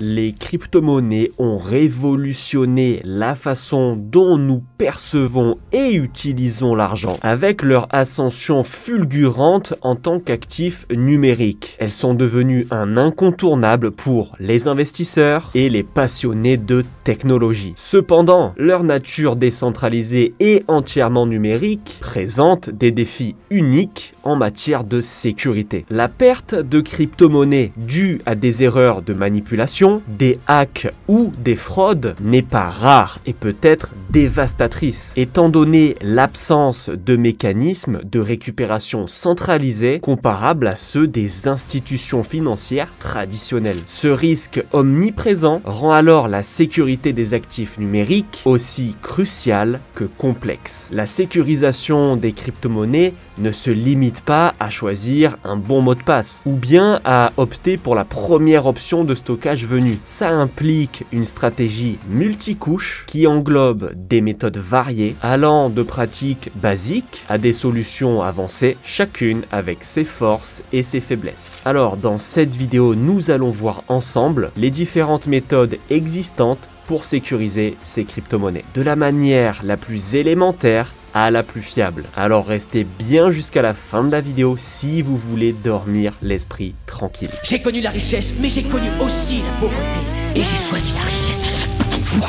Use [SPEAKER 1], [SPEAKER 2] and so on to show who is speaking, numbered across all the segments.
[SPEAKER 1] Les crypto-monnaies ont révolutionné la façon dont nous percevons et utilisons l'argent avec leur ascension fulgurante en tant qu'actif numérique. Elles sont devenues un incontournable pour les investisseurs et les passionnés de technologie. Cependant, leur nature décentralisée et entièrement numérique présente des défis uniques en matière de sécurité. La perte de crypto-monnaies due à des erreurs de manipulation, des hacks ou des fraudes n'est pas rare et peut être dévastatrice, étant donné l'absence de mécanismes de récupération centralisés comparables à ceux des institutions financières traditionnelles. Ce risque omniprésent rend alors la sécurité des actifs numériques aussi cruciale que complexe. La sécurisation des crypto-monnaies ne se limite pas à choisir un bon mot de passe ou bien à opter pour la première option de stockage venue. Ça implique une stratégie multicouche qui englobe des méthodes variées allant de pratiques basiques à des solutions avancées, chacune avec ses forces et ses faiblesses. Alors dans cette vidéo, nous allons voir ensemble les différentes méthodes existantes pour sécuriser ces crypto-monnaies de la manière la plus élémentaire à la plus fiable. Alors restez bien jusqu'à la fin de la vidéo si vous voulez dormir l'esprit tranquille.
[SPEAKER 2] J'ai connu la richesse, mais j'ai connu aussi la pauvreté. Et j'ai choisi la richesse à chaque putain de fois.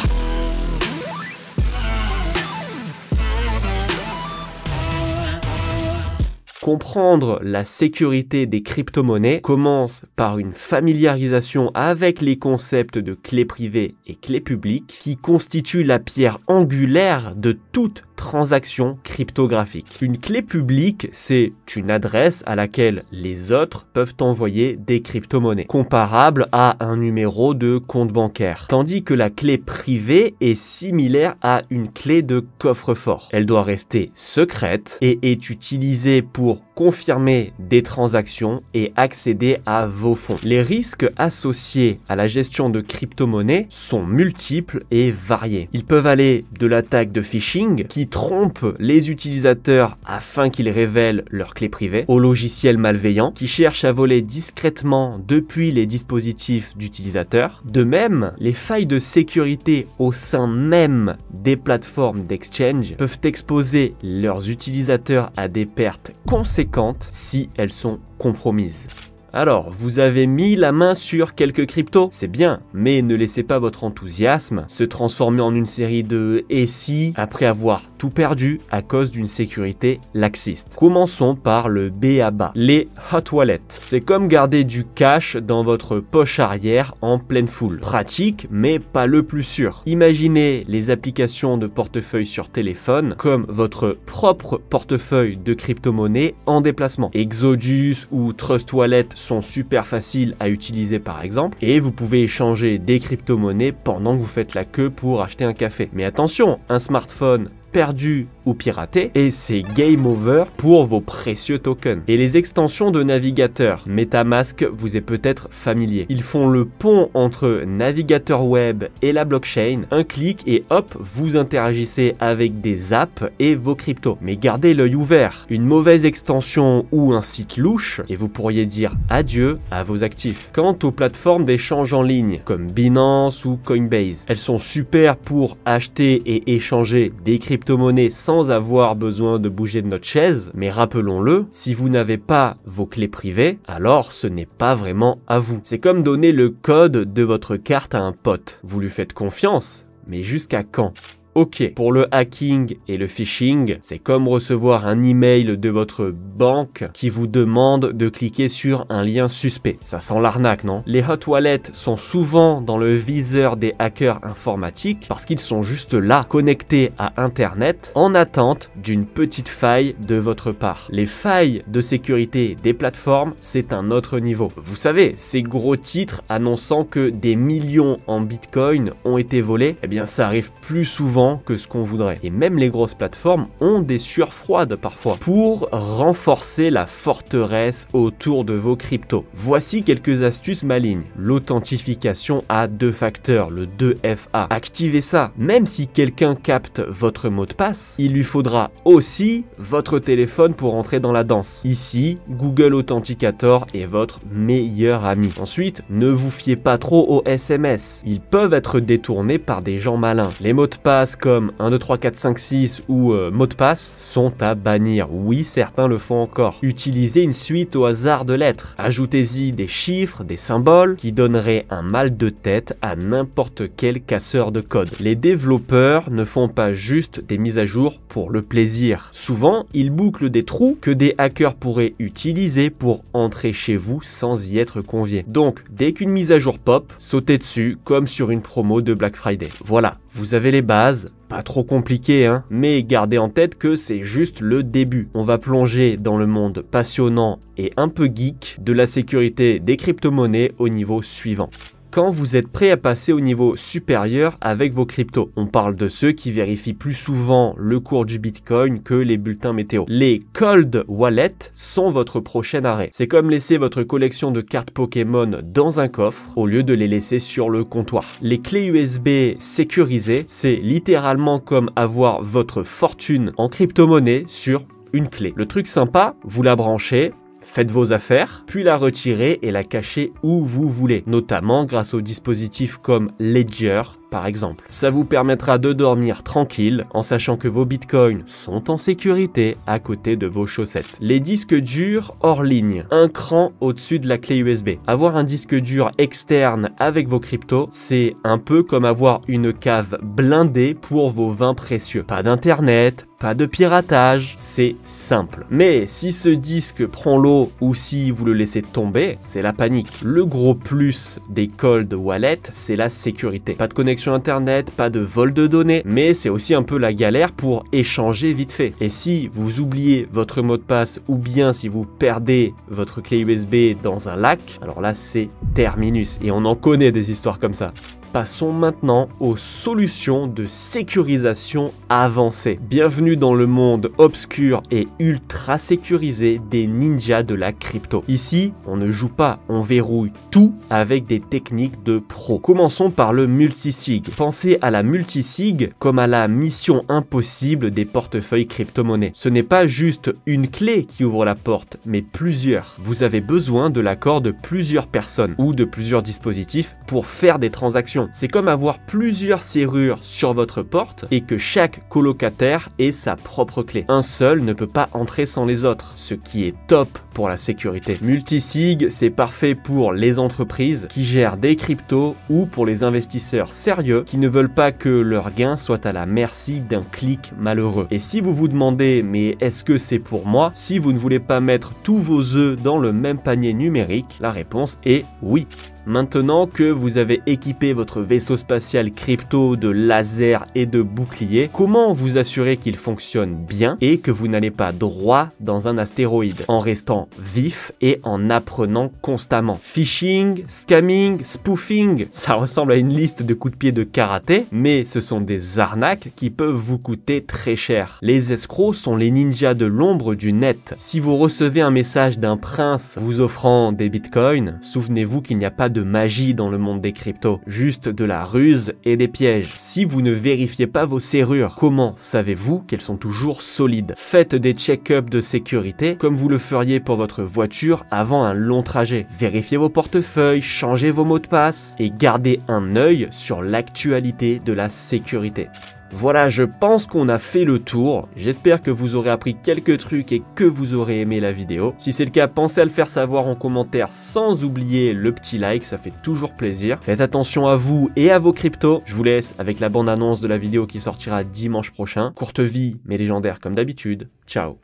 [SPEAKER 1] Comprendre la sécurité des crypto-monnaies commence par une familiarisation avec les concepts de clés privées et clés publiques qui constituent la pierre angulaire de toute transaction cryptographique. Une clé publique, c'est une adresse à laquelle les autres peuvent envoyer des crypto-monnaies, comparable à un numéro de compte bancaire. Tandis que la clé privée est similaire à une clé de coffre-fort. Elle doit rester secrète et est utilisée pour confirmer des transactions et accéder à vos fonds. Les risques associés à la gestion de crypto-monnaies sont multiples et variés. Ils peuvent aller de l'attaque de phishing qui trompe les utilisateurs afin qu'ils révèlent leurs clés privées, aux logiciels malveillants qui cherchent à voler discrètement depuis les dispositifs d'utilisateurs. De même, les failles de sécurité au sein même des plateformes d'exchange peuvent exposer leurs utilisateurs à des pertes conséquentes si elles sont compromises. Alors, vous avez mis la main sur quelques cryptos, c'est bien, mais ne laissez pas votre enthousiasme se transformer en une série de « et si » après avoir tout perdu à cause d'une sécurité laxiste. Commençons par le b.a.-ba, les hot wallets. C'est comme garder du cash dans votre poche arrière en pleine foule. Pratique, mais pas le plus sûr. Imaginez les applications de portefeuille sur téléphone comme votre propre portefeuille de crypto-monnaie en déplacement. Exodus ou Trust Wallet sont super faciles à utiliser par exemple, et vous pouvez échanger des crypto-monnaies pendant que vous faites la queue pour acheter un café. Mais attention, un smartphone perdu ou piraté et c'est game over pour vos précieux tokens. Et les extensions de navigateur, MetaMask vous est peut-être familier. Ils font le pont entre navigateur web et la blockchain. Un clic et hop, vous interagissez avec des apps et vos cryptos. Mais gardez l'œil ouvert. Une mauvaise extension ou un site louche et vous pourriez dire adieu à vos actifs. Quant aux plateformes d'échange en ligne comme Binance ou Coinbase, elles sont super pour acheter et échanger des crypto-monnaies sans avoir besoin de bouger de notre chaise, mais rappelons-le, si vous n'avez pas vos clés privées, alors ce n'est pas vraiment à vous. C'est comme donner le code de votre carte à un pote. Vous lui faites confiance, mais jusqu'à quand ? Ok, pour le hacking et le phishing, c'est comme recevoir un email de votre banque qui vous demande de cliquer sur un lien suspect. Ça sent l'arnaque, non? Les hot wallets sont souvent dans le viseur des hackers informatiques parce qu'ils sont juste là, connectés à Internet, en attente d'une petite faille de votre part. Les failles de sécurité des plateformes, c'est un autre niveau. Vous savez, ces gros titres annonçant que des millions en Bitcoin ont été volés, eh bien ça arrive plus souvent souvent que ce qu'on voudrait. Et même les grosses plateformes ont des sueurs froides parfois pour renforcer la forteresse autour de vos cryptos. Voici quelques astuces malignes. L'authentification à 2 facteurs, le 2FA. Activez ça. Même si quelqu'un capte votre mot de passe, il lui faudra aussi votre téléphone pour entrer dans la danse. Ici, Google Authenticator est votre meilleur ami. Ensuite, ne vous fiez pas trop aux SMS. Ils peuvent être détournés par des gens malins. Les mots de passe comme 1, 2, 3, 4, 5, 6 ou mot de passe sont à bannir. Oui, certains le font encore. Utilisez une suite au hasard de lettres. Ajoutez-y des chiffres, des symboles qui donneraient un mal de tête à n'importe quel casseur de code. Les développeurs ne font pas juste des mises à jour pour le plaisir. Souvent, ils bouclent des trous que des hackers pourraient utiliser pour entrer chez vous sans y être conviés. Donc, dès qu'une mise à jour pop, sautez dessus comme sur une promo de Black Friday. Voilà, vous avez les bases. Pas trop compliqué, hein, mais gardez en tête que c'est juste le début. On va plonger dans le monde passionnant et un peu geek de la sécurité des crypto-monnaies au niveau suivant. Quand vous êtes prêt à passer au niveau supérieur avec vos cryptos. On parle de ceux qui vérifient plus souvent le cours du Bitcoin que les bulletins météo. Les cold wallets sont votre prochain arrêt. C'est comme laisser votre collection de cartes Pokémon dans un coffre au lieu de les laisser sur le comptoir. Les clés USB sécurisées, c'est littéralement comme avoir votre fortune en crypto-monnaie sur une clé. Le truc sympa, vous la branchez, faites vos affaires, puis la retirez et la cachez où vous voulez, notamment grâce aux dispositifs comme Ledger, par exemple. Ça vous permettra de dormir tranquille en sachant que vos bitcoins sont en sécurité à côté de vos chaussettes. Les disques durs hors ligne, un cran au-dessus de la clé USB. Avoir un disque dur externe avec vos cryptos, c'est un peu comme avoir une cave blindée pour vos vins précieux. Pas d'internet, pas de piratage, c'est simple. Mais si ce disque prend l'eau ou si vous le laissez tomber, c'est la panique. Le gros plus des cold wallets, c'est la sécurité. Pas de connexion internet, pas de vol de données, mais c'est aussi un peu la galère pour échanger vite fait. Et si vous oubliez votre mot de passe ou bien si vous perdez votre clé USB dans un lac, alors là c'est terminus. Et on en connaît des histoires comme ça. Passons maintenant aux solutions de sécurisation avancées. Bienvenue dans le monde obscur et ultra sécurisé des ninjas de la crypto. Ici, on ne joue pas, on verrouille tout avec des techniques de pro. Commençons par le multisig. Pensez à la multisig comme à la mission impossible des portefeuilles crypto-monnaies. Ce n'est pas juste une clé qui ouvre la porte, mais plusieurs. Vous avez besoin de l'accord de plusieurs personnes ou de plusieurs dispositifs pour faire des transactions. C'est comme avoir plusieurs serrures sur votre porte et que chaque colocataire ait sa propre clé. Un seul ne peut pas entrer sans les autres, ce qui est top pour la sécurité. Multisig, c'est parfait pour les entreprises qui gèrent des cryptos ou pour les investisseurs sérieux qui ne veulent pas que leur gain soit à la merci d'un clic malheureux. Et si vous vous demandez, mais est-ce que c'est pour moi? Si vous ne voulez pas mettre tous vos œufs dans le même panier numérique, la réponse est oui. Maintenant que vous avez équipé votre vaisseau spatial crypto de lasers et de boucliers, comment vous assurer qu'il fonctionne bien et que vous n'allez pas droit dans un astéroïde en restant vif et en apprenant constamment? Phishing, scamming, spoofing, ça ressemble à une liste de coups de pied de karaté, mais ce sont des arnaques qui peuvent vous coûter très cher. Les escrocs sont les ninjas de l'ombre du net. Si vous recevez un message d'un prince vous offrant des bitcoins, souvenez-vous qu'il n'y a pas de magie dans le monde des cryptos, juste de la ruse et des pièges. Si vous ne vérifiez pas vos serrures, comment savez-vous qu'elles sont toujours solides? Faites des check-ups de sécurité comme vous le feriez pour votre voiture avant un long trajet. Vérifiez vos portefeuilles, changez vos mots de passe et gardez un œil sur l'actualité de la sécurité. Voilà, je pense qu'on a fait le tour. J'espère que vous aurez appris quelques trucs et que vous aurez aimé la vidéo. Si c'est le cas, pensez à le faire savoir en commentaire sans oublier le petit like, ça fait toujours plaisir. Faites attention à vous et à vos cryptos. Je vous laisse avec la bande-annonce de la vidéo qui sortira dimanche prochain. Courte vie, mais légendaire comme d'habitude. Ciao.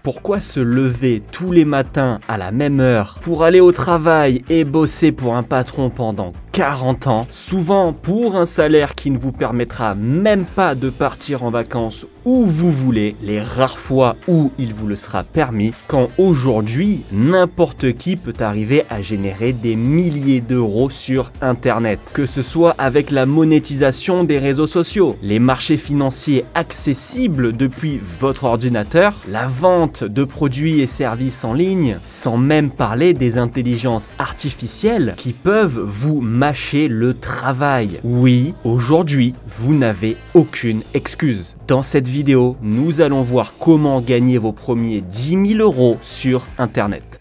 [SPEAKER 1] Pourquoi se lever tous les matins à la même heure pour aller au travail et bosser pour un patron pendant 40 ans, souvent pour un salaire qui ne vous permettra même pas de partir en vacances où vous voulez, les rares fois où il vous le sera permis, quand aujourd'hui, n'importe qui peut arriver à générer des milliers d'euros sur Internet. Que ce soit avec la monétisation des réseaux sociaux, les marchés financiers accessibles depuis votre ordinateur, la vente de produits et services en ligne, sans même parler des intelligences artificielles qui peuvent vous mâcher le travail. Oui, aujourd'hui, vous n'avez aucune excuse. Dans cette vidéo, nous allons voir comment gagner vos premiers 10 000 euros sur Internet.